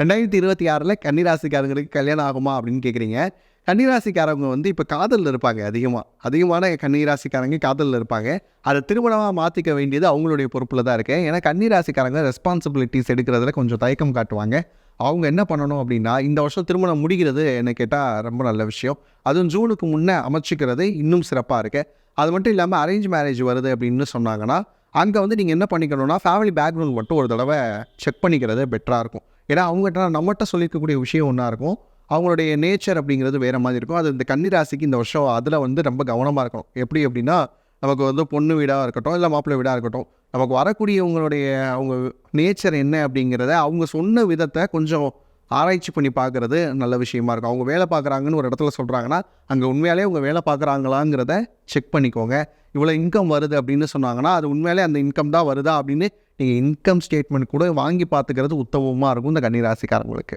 2026 கன்னிராசிக்காரங்களுக்கு கல்யாணம் ஆகுமா அப்படின்னு கேட்குறீங்க. கன்னிராசிக்காரவங்க வந்து இப்போ காதலில் இருப்பாங்க. அதிகமான கன்னிராசிக்காரங்க காதலில் இருப்பாங்க. அதை திருமணமாக மாற்றிக்க வேண்டியது அவங்களுடைய பொறுப்பில் தான் இருக்குது. ஏன்னா கன்னிராசிக்காரங்க ரெஸ்பான்சிபிலிட்டிஸ் எடுக்கிறதுல கொஞ்சம் தயக்கம் காட்டுவாங்க. அவங்க என்ன பண்ணணும் அப்படின்னா, இந்த வருஷம் திருமணம் முடிகிறது என்ன கேட்டால் ரொம்ப நல்ல விஷயம். அதுவும் ஜூனுக்கு முன்னே அமைச்சிக்கிறது இன்னும் சிறப்பாக இருக்குது. அது மட்டும் இல்லாமல் அரேஞ்ச் மேரேஜ் வருது அப்படின்னு சொன்னாங்கன்னா, அங்கே வந்து நீங்கள் என்ன பண்ணிக்கணும்னா, ஃபேமிலி பேக்ரவுண்ட் மட்டும் ஒரு தடவை செக் பண்ணிக்கிறது பெட்டராக இருக்கும். ஏன்னா அவங்ககிட்ட நம்மகிட்ட சொல்லியிருக்கக்கூடிய விஷயம் ஒன்றா இருக்கும், அவங்களுடைய நேச்சர் அப்படிங்கிறது வேறு மாதிரி இருக்கும். அது இந்த கன்னிராசிக்கு இந்த வருஷம் அதில் வந்து ரொம்ப கவனமாக இருக்கணும். எப்படி அப்படின்னா, நமக்கு வந்து பொண்ணு வீடாக இருக்கட்டும், இல்லை மாப்பிள்ளை வீடாக இருக்கட்டும், நமக்கு வரக்கூடியவங்களுடைய அவங்க நேச்சர் என்ன அப்படிங்கிறத அவங்க சொன்ன விதத்தை கொஞ்சம் ஆராய்ச்சி பண்ணி பார்க்குறது நல்ல விஷயமா இருக்கும். அவங்க வேலை பார்க்குறாங்கன்னு ஒரு இடத்துல சொல்கிறாங்கன்னா, அங்கே உண்மையாலே அவங்க வேலை பார்க்குறாங்களாங்கிறத செக் பண்ணிக்கோங்க. இவ்வளோ இன்கம் வருது அப்படின்னு சொன்னாங்கன்னா, அது உண்மையாலே அந்த இன்கம் தான் வருதா அப்படின்னு நீங்கள் இன்கம் ஸ்டேட்மெண்ட் கூட வாங்கி பார்த்துக்கிறது உத்தமமாக இருக்கும் இந்த கன்னிராசிக்காரங்களுக்கு.